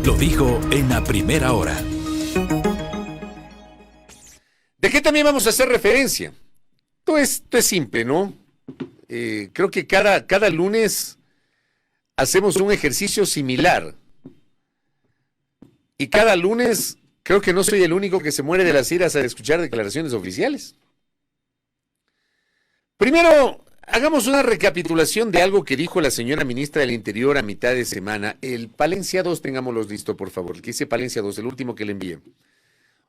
lo dijo en la primera hora. ¿De qué también vamos a hacer referencia? Esto es simple, ¿no? Creo que cada lunes hacemos un ejercicio similar. Y cada lunes creo que no soy el único que se muere de las iras al escuchar declaraciones oficiales. Primero, hagamos una recapitulación de algo que dijo la señora ministra del Interior a mitad de semana. El Palencia 2, tengámoslo listo, por favor. El que dice Palencia 2, el último que le envié.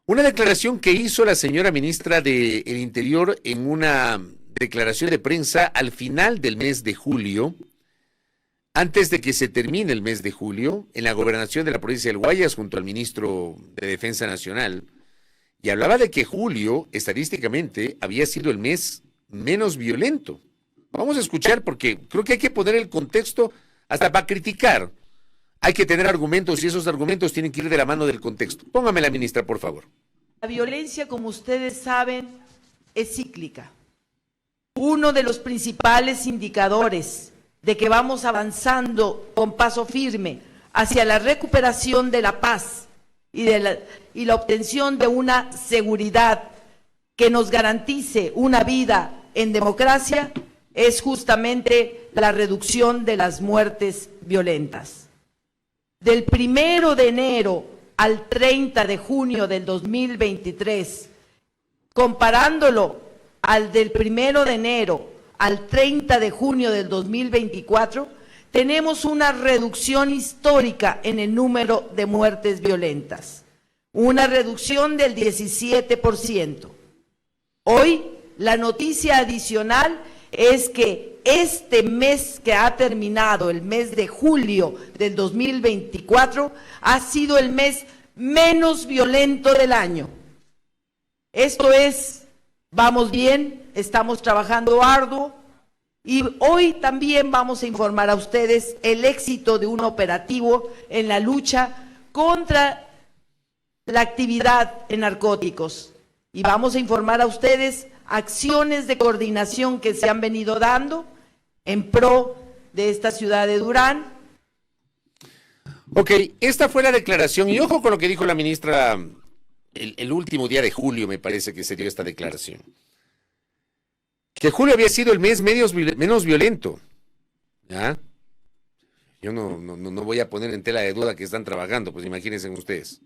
Una declaración que hizo la señora ministra del Interior en una declaración de prensa al final del mes de julio, antes de que se termine el mes de julio, en la gobernación de la provincia del Guayas, junto al ministro de Defensa Nacional, y hablaba de que julio, estadísticamente, había sido el mes menos violento. Vamos a escuchar porque creo que hay que poner el contexto hasta para criticar. Hay que tener argumentos y esos argumentos tienen que ir de la mano del contexto. Póngame la ministra, por favor. La violencia, como ustedes saben, es cíclica. Uno de los principales indicadores de que vamos avanzando con paso firme hacia la recuperación de la paz y la obtención de una seguridad que nos garantice una vida en democracia es justamente la reducción de las muertes violentas. Del 1 de enero al 30 de junio del 2023, comparándolo al del 1 de enero al 30 de junio del 2024, tenemos una reducción histórica en el número de muertes violentas, una reducción del 17%. Hoy, la noticia adicional es que este mes que ha terminado, el mes de julio del 2024, ha sido el mes menos violento del año. Esto es, vamos bien, estamos trabajando arduo y hoy también vamos a informar a ustedes el éxito de un operativo en la lucha contra la actividad en narcóticos. Y vamos a informar a ustedes acciones de coordinación que se han venido dando en pro de esta ciudad de Durán. Ok, esta fue la declaración, y ojo con lo que dijo la ministra el último día de julio, me parece que se dio esta declaración. Que julio había sido el mes menos violento. ¿Ya? Yo no voy a poner en tela de duda que están trabajando, pues imagínense ustedes.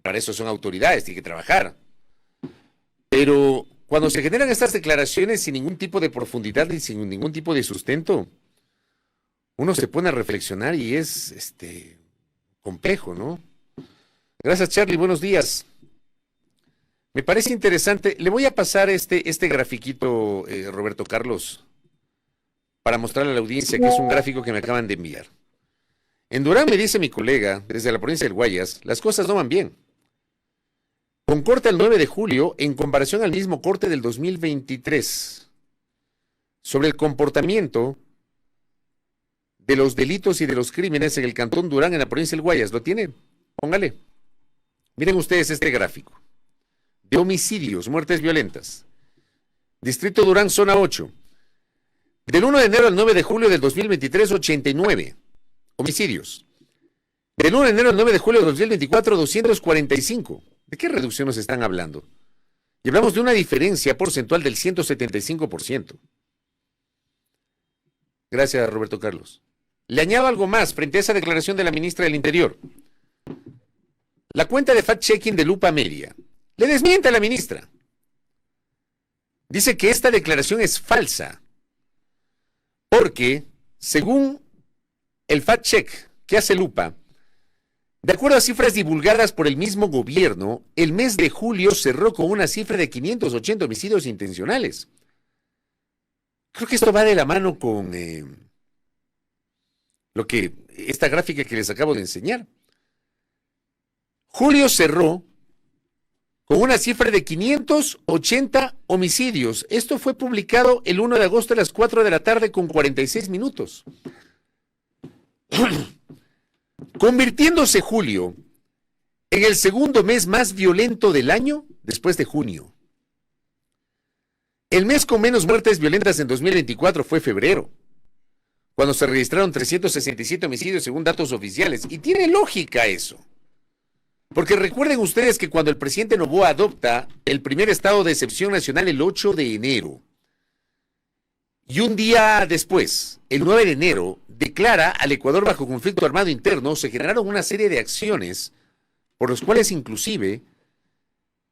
Para eso son autoridades, tienen que trabajar. Pero cuando se generan estas declaraciones sin ningún tipo de profundidad y sin ningún tipo de sustento, uno se pone a reflexionar y es complejo, ¿no? Gracias, Charlie, buenos días. Me parece interesante. Le voy a pasar este grafiquito, Roberto Carlos, para mostrarle a la audiencia que es un gráfico que me acaban de enviar. En Durán, me dice mi colega, desde la provincia del Guayas, las cosas no van bien. Con corte el 9 de julio, en comparación al mismo corte del 2023, sobre el comportamiento de los delitos y de los crímenes en el Cantón Durán, en la provincia del Guayas. ¿Lo tiene? Póngale. Miren ustedes este gráfico. De homicidios, muertes violentas. Distrito Durán, zona 8. Del 1 de enero al 9 de julio del 2023, 89 homicidios. Del 1 de enero al 9 de julio del 2024, 245. ¿De qué reducción nos están hablando? Y hablamos de una diferencia porcentual del 175%. Gracias, Roberto Carlos. Le añado algo más frente a esa declaración de la ministra del Interior. La cuenta de fact-checking de Lupa Media le desmiente a la ministra. Dice que esta declaración es falsa porque, según el fact-check que hace Lupa, de acuerdo a cifras divulgadas por el mismo gobierno, el mes de julio cerró con una cifra de 580 homicidios intencionales. Creo que esto va de la mano con esta gráfica que les acabo de enseñar. Julio cerró con una cifra de 580 homicidios. Esto fue publicado el 1 de agosto a las 4 de la tarde con 46 minutos. Convirtiéndose julio en el segundo mes más violento del año después de junio. El mes con menos muertes violentas en 2024 fue febrero, cuando se registraron 367 homicidios según datos oficiales. Y tiene lógica eso. Porque recuerden ustedes que cuando el presidente Noboa adopta el primer estado de excepción nacional el 8 de enero, y un día después, el 9 de enero, declara al Ecuador bajo conflicto armado interno, se generaron una serie de acciones por los cuales inclusive,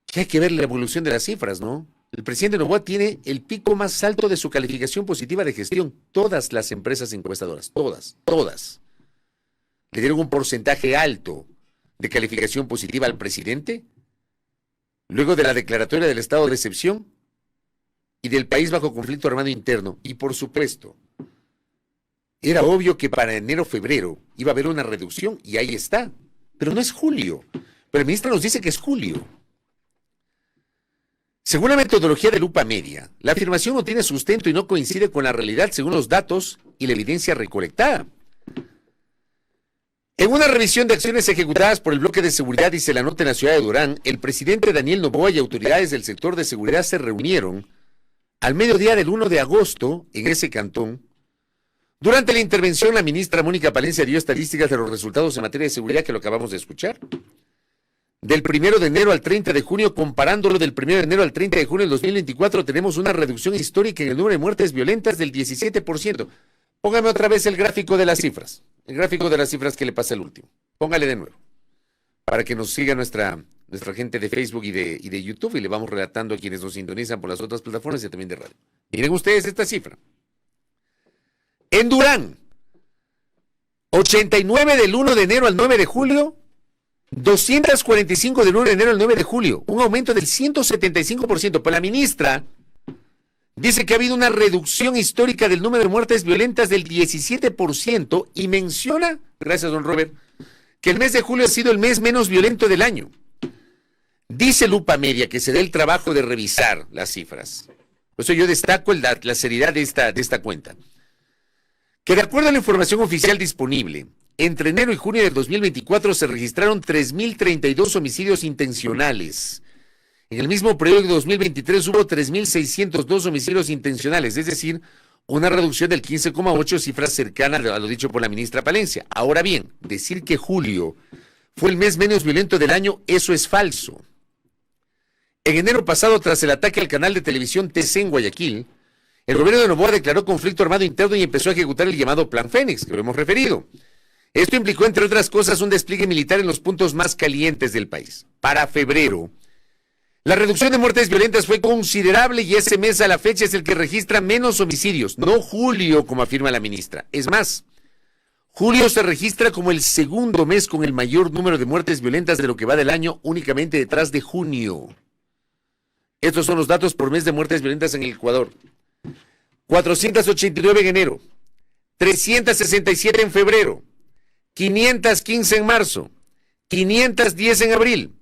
que hay que ver la evolución de las cifras, ¿no? El presidente Noboa tiene el pico más alto de su calificación positiva de gestión. Todas las empresas encuestadoras, todas, le dieron un porcentaje alto de calificación positiva al presidente, luego de la declaratoria del estado de excepción y del país bajo conflicto armado interno. Y por supuesto, era obvio que para enero-febrero iba a haber una reducción, y ahí está. Pero no es julio. Pero el ministro nos dice que es julio. Según la metodología de lupa media, la afirmación no tiene sustento y no coincide con la realidad según los datos y la evidencia recolectada. En una revisión de acciones ejecutadas por el bloque de seguridad, dice la nota en la ciudad de Durán, el presidente Daniel Noboa y autoridades del sector de seguridad se reunieron al mediodía del 1 de agosto en ese cantón. Durante la intervención, la ministra Mónica Palencia dio estadísticas de los resultados en materia de seguridad que lo acabamos de escuchar. Del 1 de enero al 30 de junio, comparándolo del 1 de enero al 30 de junio del 2024, tenemos una reducción histórica en el número de muertes violentas del 17%. Póngame otra vez el gráfico de las cifras. El gráfico de las cifras que le pasa el último. Póngale de nuevo. Para que nos siga nuestra gente de Facebook y de YouTube, y le vamos relatando a quienes nos sintonizan por las otras plataformas y también de radio. Miren ustedes esta cifra. En Durán, 89 del 1 de enero al 9 de julio, 245 del 1 de enero al 9 de julio, un aumento del 175%. Pero la ministra dice que ha habido una reducción histórica del número de muertes violentas del 17% y menciona, gracias don Robert, que el mes de julio ha sido el mes menos violento del año. Dice Lupa Media que se dé el trabajo de revisar las cifras. Por eso yo destaco la seriedad de esta cuenta. Que de acuerdo a la información oficial disponible, entre enero y junio del 2024 se registraron 3.032 homicidios intencionales. En el mismo periodo de 2023 hubo 3.602 homicidios intencionales, es decir, una reducción del 15,8, cifra cercana a lo dicho por la ministra Palencia. Ahora bien, decir que julio fue el mes menos violento del año, eso es falso. En enero pasado, tras el ataque al canal de televisión TC en Guayaquil, el gobierno de Noboa declaró conflicto armado interno y empezó a ejecutar el llamado Plan Fénix, que lo hemos referido. Esto implicó, entre otras cosas, un despliegue militar en los puntos más calientes del país. Para febrero, la reducción de muertes violentas fue considerable y ese mes a la fecha es el que registra menos homicidios, no julio, como afirma la ministra. Es más, julio se registra como el segundo mes con el mayor número de muertes violentas de lo que va del año, únicamente detrás de junio. Estos son los datos por mes de muertes violentas en el Ecuador. 489 en enero, 367 en febrero, 515 en marzo, 510 en abril,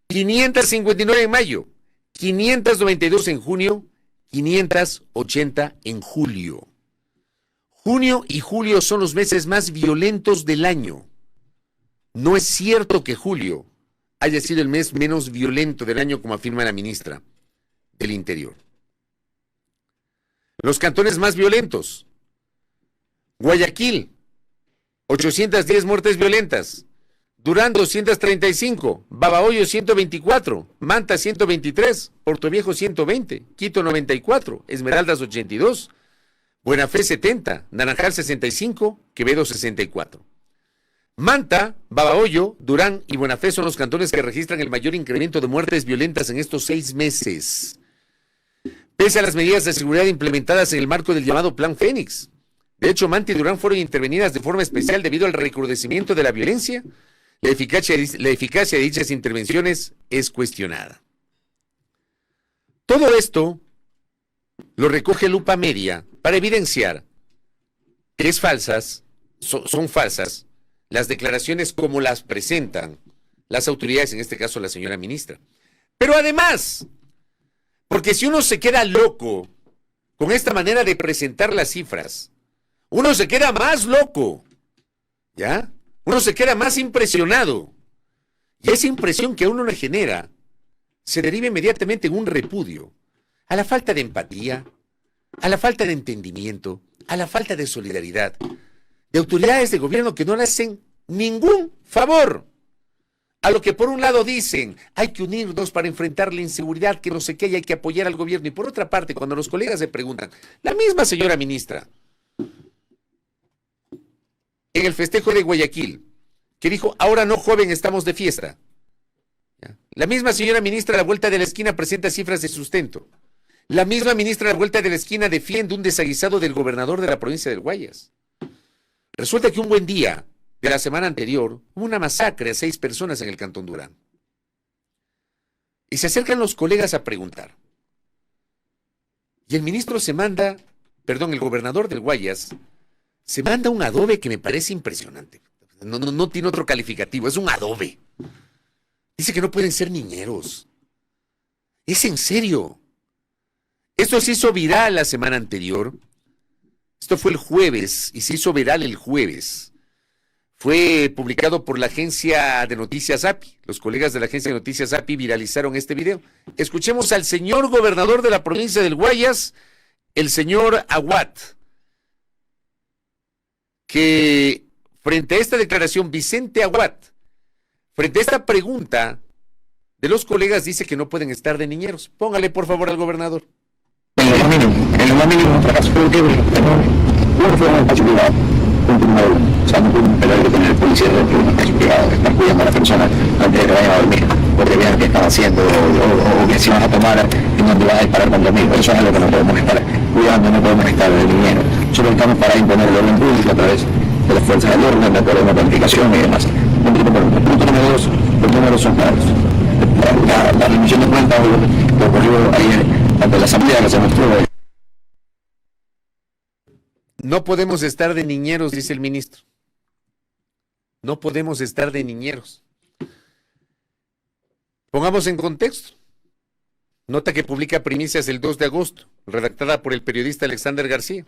559 en mayo, 592 en junio, 580 en julio. Junio y julio son los meses más violentos del año. No es cierto que julio haya sido el mes menos violento del año, como afirma la ministra del Interior. Los cantones más violentos: Guayaquil, 810 muertes violentas, Durán 235, Babahoyo 124, Manta 123, Portoviejo 120, Quito 94, Esmeraldas 82, Buenafé 70, Naranjal 65, Quevedo 64. Manta, Babahoyo, Durán y Buenafé son los cantones que registran el mayor incremento de muertes violentas en estos 6 meses. Pese a las medidas de seguridad implementadas en el marco del llamado Plan Fénix. De hecho, Manta y Durán fueron intervenidas de forma especial debido al recrudecimiento de la violencia. La eficacia de dichas intervenciones es cuestionada. Todo esto lo recoge Lupa Media para evidenciar que son falsas las declaraciones como las presentan las autoridades, en este caso la señora ministra. Pero además, porque si uno se queda loco con esta manera de presentar las cifras, uno se queda más loco, ¿ya? Uno se queda más impresionado. Y esa impresión que a uno le genera se deriva inmediatamente en un repudio a la falta de empatía, a la falta de entendimiento, a la falta de solidaridad de autoridades de gobierno que no le hacen ningún favor a lo que por un lado dicen, hay que unirnos para enfrentar la inseguridad, que no sé qué, y hay que apoyar al gobierno. Y por otra parte, cuando los colegas se preguntan, la misma señora ministra, en el festejo de Guayaquil, que dijo, ahora no, joven, estamos de fiesta. ¿Ya? La misma señora ministra a la vuelta de la esquina presenta cifras de sustento. La misma ministra a la vuelta de la esquina defiende un desaguisado del gobernador de la provincia del Guayas. Resulta que un buen día de la semana anterior hubo una masacre a 6 personas en el Cantón Durán. Y se acercan los colegas a preguntar. Y el ministro el gobernador del Guayas, se manda un adobe que me parece impresionante. No tiene otro calificativo, es un adobe. Dice que no pueden ser niñeros. Es en serio. Esto se hizo viral la semana anterior. Esto fue el jueves y se hizo viral el jueves. Fue publicado por la agencia de noticias API. Los colegas de la agencia de noticias API viralizaron este video. Escuchemos al señor gobernador de la provincia del Guayas, el señor Aguat, que frente a esta declaración, Vicente Aguat, frente a esta pregunta de los colegas, dice que no pueden estar de niñeros. Póngale por favor al gobernador. En lo más mínimo, un fracaso. ¿Por qué? No fue un espacio privado. O sea, no pueden esperar que tener policía dentro de un espacio privado, que están cuidando a las personas antes de que vayan a dormir, porque vean qué están haciendo, o que si van a tomar, en donde van a disparar con dormir. Eso es algo que no podemos estar cuidando, no podemos estar de dinero. Solo estamos para imponer el orden público a través de las fuerzas del orden, de acuerdo a una planificación y demás. Punto número 2, los números son claros. La rendición de cuentas que ocurrió ayer ante la asamblea que se mostró. No podemos estar de niñeros, dice el ministro. No podemos estar de niñeros. Pongamos en contexto. Nota que publica Primicias el 2 de agosto, redactada por el periodista Alexander García.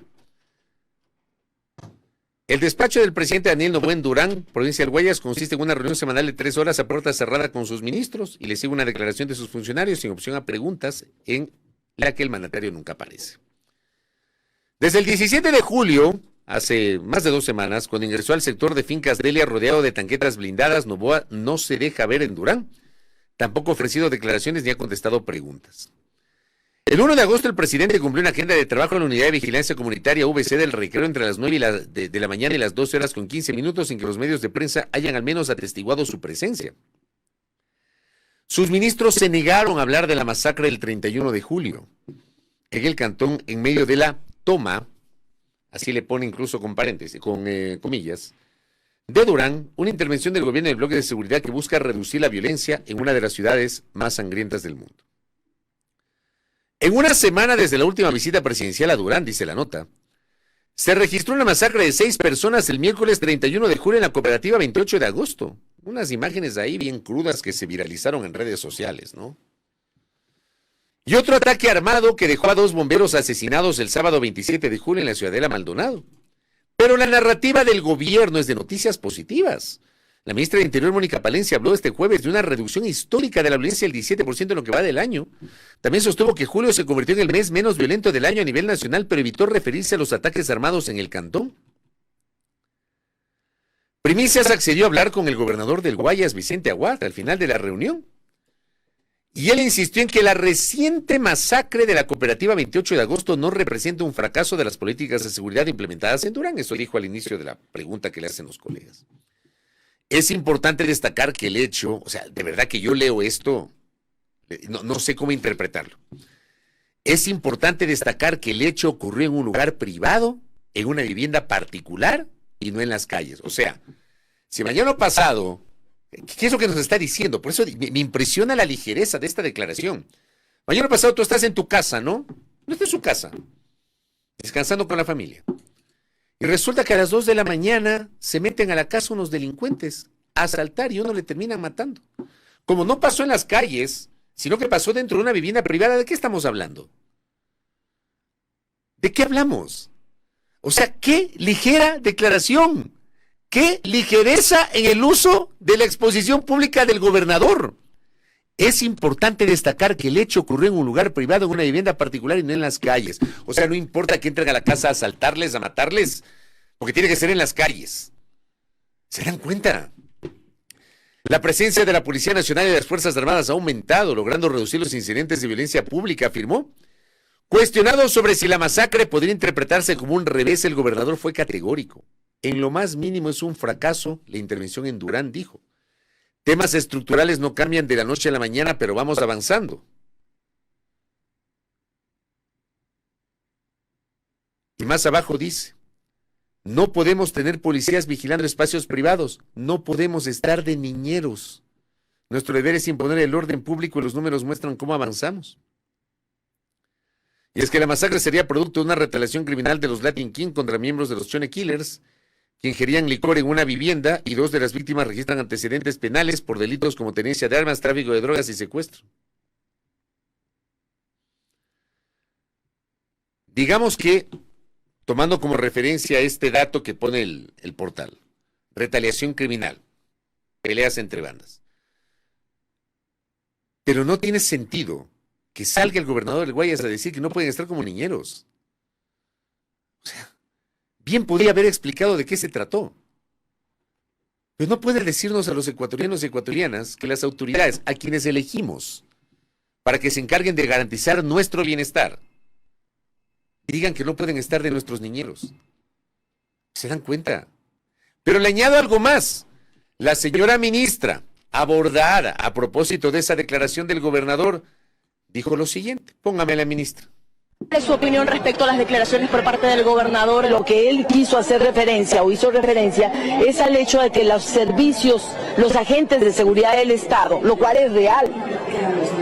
El despacho del presidente Daniel Noboa en Durán, provincia del Guayas, consiste en una reunión semanal de 3 horas a puerta cerrada con sus ministros y le sigue una declaración de sus funcionarios sin opción a preguntas, en la que el mandatario nunca aparece. Desde el 17 de julio, hace más de 2 semanas, cuando ingresó al sector de Fincas Delia rodeado de tanquetas blindadas, Noboa no se deja ver en Durán. Tampoco ha ofrecido declaraciones ni ha contestado preguntas. El 1 de agosto el presidente cumplió una agenda de trabajo en la Unidad de Vigilancia Comunitaria VC del Recreo entre las 9 de la mañana y las 12 horas con 15 minutos, sin que los medios de prensa hayan al menos atestiguado su presencia. Sus ministros se negaron a hablar de la masacre del 31 de julio en el cantón en medio de la toma, así le pone incluso con paréntesis, con comillas, de Durán, una intervención del gobierno del bloque de seguridad que busca reducir la violencia en una de las ciudades más sangrientas del mundo. En una semana desde la última visita presidencial a Durán, dice la nota, se registró una masacre de 6 personas el miércoles 31 de julio en la cooperativa 28 de agosto. Unas imágenes ahí bien crudas que se viralizaron en redes sociales, ¿no? Y otro ataque armado que dejó a 2 bomberos asesinados el sábado 27 de julio en la Ciudadela Maldonado. Pero la narrativa del gobierno es de noticias positivas. La ministra de Interior, Mónica Palencia, habló este jueves de una reducción histórica de la violencia del 17% en lo que va del año. También sostuvo que julio se convirtió en el mes menos violento del año a nivel nacional, pero evitó referirse a los ataques armados en el cantón. Primicias accedió a hablar con el gobernador del Guayas, Vicente Aguat, al final de la reunión. Y él insistió en que la reciente masacre de la cooperativa 28 de agosto no representa un fracaso de las políticas de seguridad implementadas en Durán. Eso dijo al inicio de la pregunta que le hacen los colegas. Es importante destacar que el hecho, o sea, de verdad que yo leo esto, no sé cómo interpretarlo. Es importante destacar que el hecho ocurrió en un lugar privado, en una vivienda particular y no en las calles. O sea, si mañana pasado, ¿qué es lo que nos está diciendo? Por eso me impresiona la ligereza de esta declaración. Mañana pasado tú estás en tu casa, ¿no? No estás en su casa, descansando con la familia. Y resulta que a las 2 de la mañana se meten a la casa unos delincuentes a asaltar y uno le terminan matando. Como no pasó en las calles, sino que pasó dentro de una vivienda privada, ¿de qué estamos hablando? ¿De qué hablamos? O sea, qué ligera declaración, qué ligereza en el uso de la exposición pública del gobernador. Es importante destacar que el hecho ocurrió en un lugar privado, en una vivienda particular y no en las calles. O sea, no importa que entren a la casa a asaltarles, a matarles, porque tiene que ser en las calles. ¿Se dan cuenta? La presencia de la Policía Nacional y de las Fuerzas Armadas ha aumentado, logrando reducir los incidentes de violencia pública, afirmó. Cuestionado sobre si la masacre podría interpretarse como un revés, el gobernador fue categórico. En lo más mínimo es un fracaso la intervención en Durán, dijo. Temas estructurales no cambian de la noche a la mañana, pero vamos avanzando. Y más abajo dice, no podemos tener policías vigilando espacios privados, no podemos estar de niñeros. Nuestro deber es imponer el orden público y los números muestran cómo avanzamos. Y es que la masacre sería producto de una retaliación criminal de los Latin King contra miembros de los Chone Killers, que ingerían licor en una vivienda, y 2 de las víctimas registran antecedentes penales por delitos como tenencia de armas, tráfico de drogas y secuestro. Digamos que, tomando como referencia este dato que pone el portal, retaliación criminal, peleas entre bandas. Pero no tiene sentido que salga el gobernador del Guayas a decir que no pueden estar como niñeros. O sea, bien podría haber explicado de qué se trató. Pero no puede decirnos a los ecuatorianos y ecuatorianas que las autoridades, a quienes elegimos para que se encarguen de garantizar nuestro bienestar, digan que no pueden estar de nuestros niñeros. ¿Se dan cuenta? Pero le añado algo más. La señora ministra, abordada a propósito de esa declaración del gobernador, dijo lo siguiente. Póngame a la ministra. ¿Cuál es su opinión respecto a las declaraciones por parte del gobernador? Lo que él quiso hacer referencia o hizo referencia es al hecho de que los servicios, los agentes de seguridad del Estado, lo cual es real,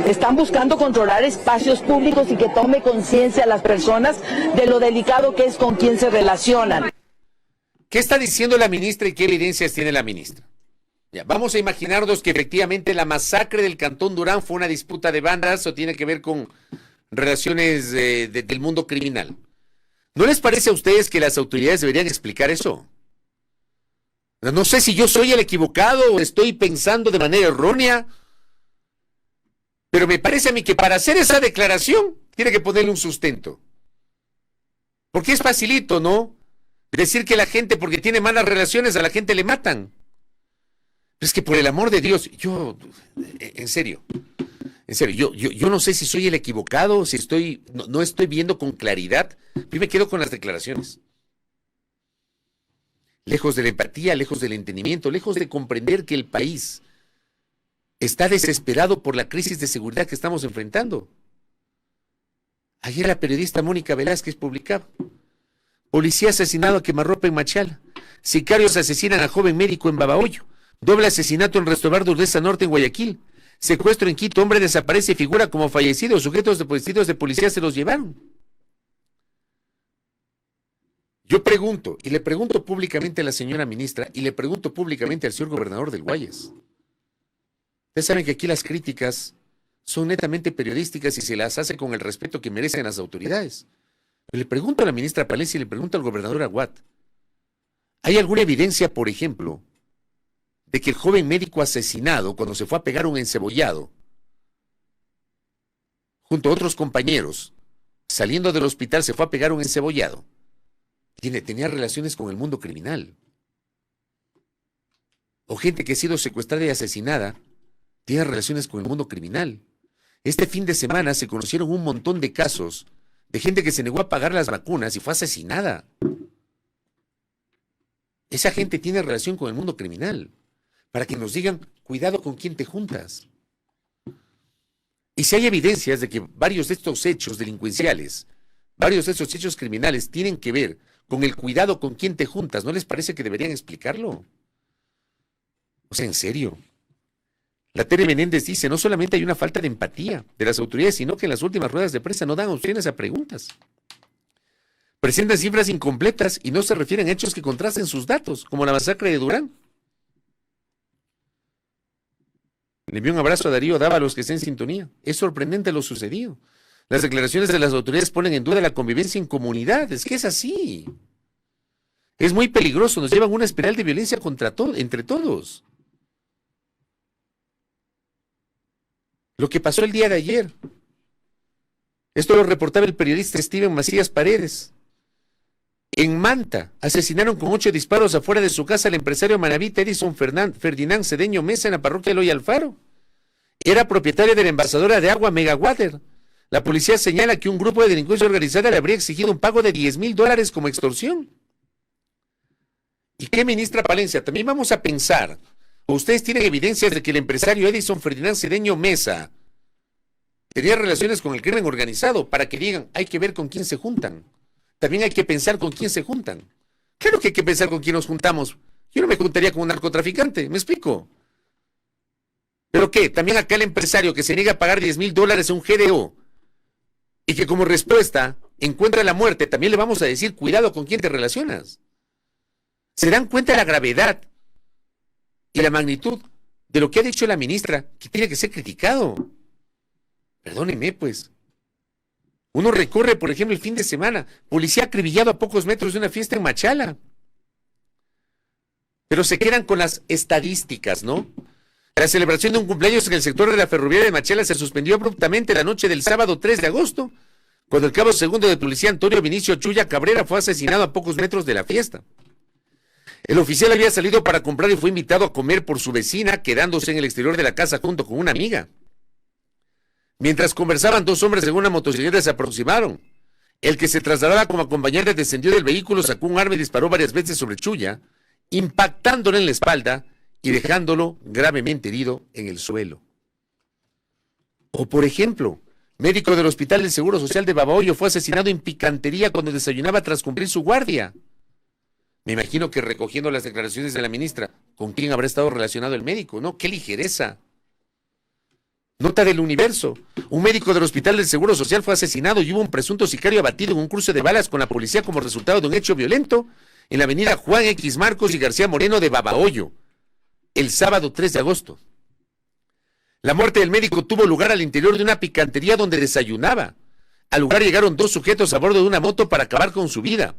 están buscando controlar espacios públicos y que tome conciencia a las personas de lo delicado que es con quien se relacionan. ¿Qué está diciendo la ministra y qué evidencias tiene la ministra? Ya, vamos a imaginarnos que efectivamente la masacre del Cantón Durán fue una disputa de bandas o tiene que ver con relaciones del mundo criminal. ¿No les parece a ustedes que las autoridades deberían explicar eso? No sé si yo soy el equivocado o estoy pensando de manera errónea, pero me parece a mí que para hacer esa declaración tiene que ponerle un sustento. Porque es facilito, ¿no? Decir que la gente, porque tiene malas relaciones, a la gente le matan. Pero es que por el amor de Dios, yo, en serio, yo no sé si soy el equivocado, si no estoy viendo con claridad. Yo me quedo con las declaraciones. Lejos de la empatía, lejos del entendimiento, lejos de comprender que el país está desesperado por la crisis de seguridad que estamos enfrentando. Ayer la periodista Mónica Velázquez publicaba: policía asesinado a quemarropa en Machala, sicarios asesinan a joven médico en Babahoyo, doble asesinato en Restobar de Urdesa Norte en Guayaquil, secuestro en Quito, hombre desaparece y figura como fallecido, sujetos de policía se los llevaron. Yo pregunto, y le pregunto públicamente a la señora ministra, y le pregunto públicamente al señor gobernador del Guayas. Ustedes saben que aquí las críticas son netamente periodísticas y se las hace con el respeto que merecen las autoridades. Pero le pregunto a la ministra Palencia y le pregunto al gobernador Aguad, ¿hay alguna evidencia, por ejemplo, de que el joven médico asesinado, cuando se fue a pegar un encebollado, junto a otros compañeros, saliendo del hospital se fue a pegar un encebollado, tenía relaciones con el mundo criminal? O gente que ha sido secuestrada y asesinada tiene relaciones con el mundo criminal. Este fin de semana se conocieron un montón de casos de gente que se negó a pagar las vacunas y fue asesinada. Esa gente tiene relación con el mundo criminal. Para que nos digan, cuidado con quién te juntas. Y si hay evidencias de que varios de estos hechos delincuenciales, varios de estos hechos criminales tienen que ver con el cuidado con quién te juntas, ¿no les parece que deberían explicarlo? O sea, en serio. La Tere Menéndez dice, no solamente hay una falta de empatía de las autoridades, sino que en las últimas ruedas de prensa no dan opciones a preguntas. Presentan cifras incompletas y no se refieren a hechos que contrasten sus datos, como la masacre de Durán. Le envío un abrazo a Darío Dávalos, que está en sintonía. Es sorprendente lo sucedido. Las declaraciones de las autoridades ponen en duda la convivencia en comunidad. Es que es así. Es muy peligroso. Nos llevan a una espiral de violencia entre todos. lo que pasó el día de ayer. Esto lo reportaba el periodista Steven Macías Paredes. En Manta, asesinaron con 8 disparos afuera de su casa al empresario manabita Edison Ferdinand Cedeño Mesa en la parroquia Eloy Alfaro. Era propietario de la envasadora de agua Megawater. La policía señala que un grupo de delincuencia organizada le habría exigido un pago de $10,000 como extorsión. ¿Y qué, ministra Palencia? También vamos a pensar, o ustedes tienen evidencias de que el empresario Edison Ferdinand Cedeño Mesa tenía relaciones con el crimen organizado, para que digan, hay que ver con quién se juntan. También hay que pensar con quién se juntan. Claro que hay que pensar con quién nos juntamos. Yo no me juntaría con un narcotraficante, ¿me explico? ¿Pero qué? También acá el empresario que se niega a pagar $10,000 a un GDO y que como respuesta encuentra la muerte, también le vamos a decir, cuidado con quién te relacionas. ¿Se dan cuenta de la gravedad y la magnitud de lo que ha dicho la ministra, que tiene que ser criticado? Perdónenme, pues. Uno recorre, por ejemplo, el fin de semana, policía acribillado a pocos metros de una fiesta en Machala. Pero se quedan con las estadísticas, ¿no? La celebración de un cumpleaños en el sector de la ferroviaria de Machala se suspendió abruptamente la noche del sábado 3 de agosto, cuando el cabo segundo de policía Antonio Vinicio Chuya Cabrera fue asesinado a pocos metros de la fiesta. El oficial había salido para comprar y fue invitado a comer por su vecina, quedándose en el exterior de la casa junto con una amiga. Mientras conversaban, 2 hombres en una motocicleta se aproximaron. El que se trasladaba como acompañante descendió del vehículo, sacó un arma y disparó varias veces sobre Chuya, impactándole en la espalda y dejándolo gravemente herido en el suelo. O por ejemplo, médico del Hospital del Seguro Social de Babahoyo fue asesinado en picantería cuando desayunaba tras cumplir su guardia. Me imagino que recogiendo las declaraciones de la ministra, ¿con quién habrá estado relacionado el médico? ¿No? ¡Qué ligereza! Nota del Universo. Un médico del Hospital del Seguro Social fue asesinado y hubo un presunto sicario abatido en un cruce de balas con la policía como resultado de un hecho violento en la avenida Juan X Marcos y García Moreno de Babahoyo, el sábado 3 de agosto. La muerte del médico tuvo lugar al interior de una picantería donde desayunaba. Al lugar llegaron 2 sujetos a bordo de una moto para acabar con su vida.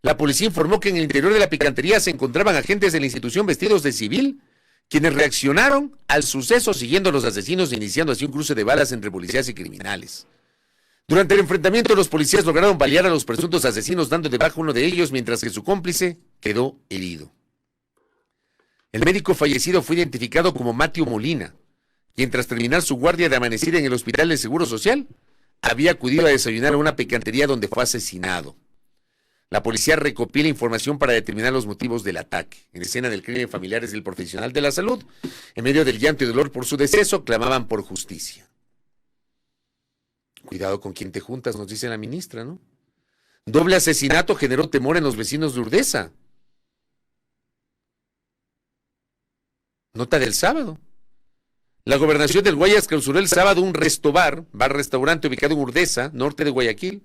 La policía informó que en el interior de la picantería se encontraban agentes de la institución vestidos de civil, quienes reaccionaron al suceso siguiendo a los asesinos e iniciando así un cruce de balas entre policías y criminales. Durante el enfrentamiento, los policías lograron balear a los presuntos asesinos, dando de baja a uno de ellos, mientras que su cómplice quedó herido. El médico fallecido fue identificado como Mateo Molina, quien tras terminar su guardia de amanecida en el Hospital del Seguro Social, había acudido a desayunar a una picantería donde fue asesinado. La policía recopila información para determinar los motivos del ataque. En escena del crimen, familiares del profesional de la salud, en medio del llanto y dolor por su deceso, clamaban por justicia. Cuidado con quién te juntas, nos dice la ministra, ¿no? Doble asesinato generó temor en los vecinos de Urdesa. Nota del sábado. La gobernación del Guayas clausuró el sábado un bar-restaurante ubicado en Urdesa, norte de Guayaquil.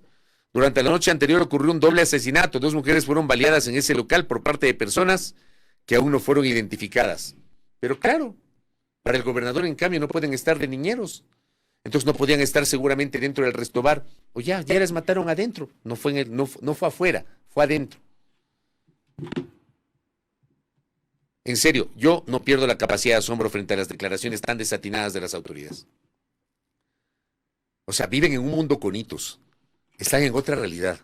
Durante la noche anterior ocurrió un doble asesinato. 2 mujeres fueron baleadas en ese local por parte de personas que aún no fueron identificadas. Pero claro, para el gobernador, en cambio, no pueden estar de niñeros. Entonces no podían estar seguramente dentro del restobar. O ya les mataron adentro. No fue afuera, fue adentro. En serio, yo no pierdo la capacidad de asombro frente a las declaraciones tan desatinadas de las autoridades. O sea, viven en un mundo con hitos. Están en otra realidad.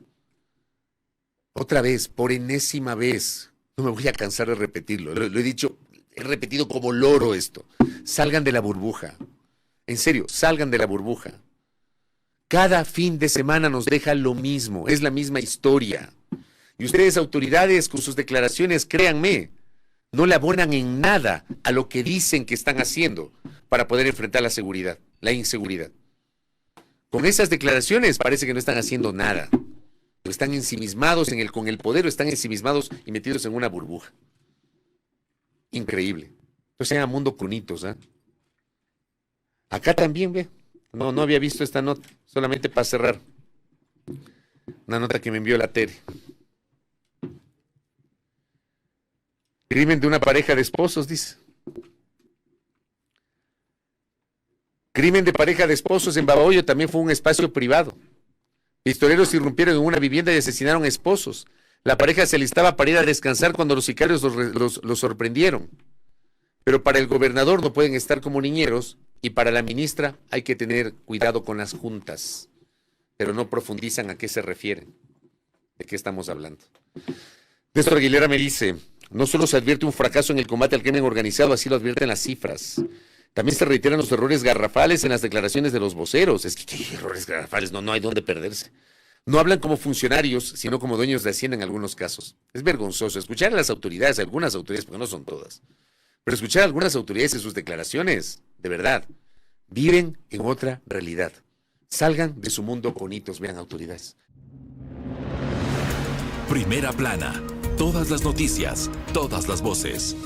Otra vez, por enésima vez, no me voy a cansar de repetirlo, lo he dicho, he repetido como loro esto. Salgan de la burbuja. En serio, salgan de la burbuja. Cada fin de semana nos deja lo mismo, es la misma historia. Y ustedes, autoridades, con sus declaraciones, créanme, no le abonan en nada a lo que dicen que están haciendo para poder enfrentar la seguridad, la inseguridad. Con esas declaraciones parece que no están haciendo nada. Están ensimismados con el poder, o están ensimismados y metidos en una burbuja. Increíble. Entonces se llama mundo con hitos, ¿eh? Acá también, ve. No había visto esta nota, solamente para cerrar. Una nota que me envió la Tere. Crimen de una pareja de esposos, dice. Crimen de pareja de esposos en Babahoyo también fue un espacio privado. Pistoleros irrumpieron en una vivienda y asesinaron a esposos. La pareja se alistaba para ir a descansar cuando los sicarios los sorprendieron. Pero para el gobernador no pueden estar como niñeros Y para la ministra hay que tener cuidado con las juntas, pero no profundizan a qué se refieren, de qué estamos hablando. Néstor Aguilera me dice, no solo se advierte un fracaso en el combate al crimen organizado, así lo advierten las cifras. También se reiteran los errores garrafales en las declaraciones de los voceros. Es que ¿qué errores garrafales? No hay dónde perderse. No hablan como funcionarios, sino como dueños de Hacienda en algunos casos. Es vergonzoso escuchar a las autoridades, algunas autoridades, porque no son todas, pero escuchar a algunas autoridades en sus declaraciones, de verdad, viven en otra realidad. Salgan de su mundo con hitos, vean autoridades. Primera plana. Todas las noticias, todas las voces.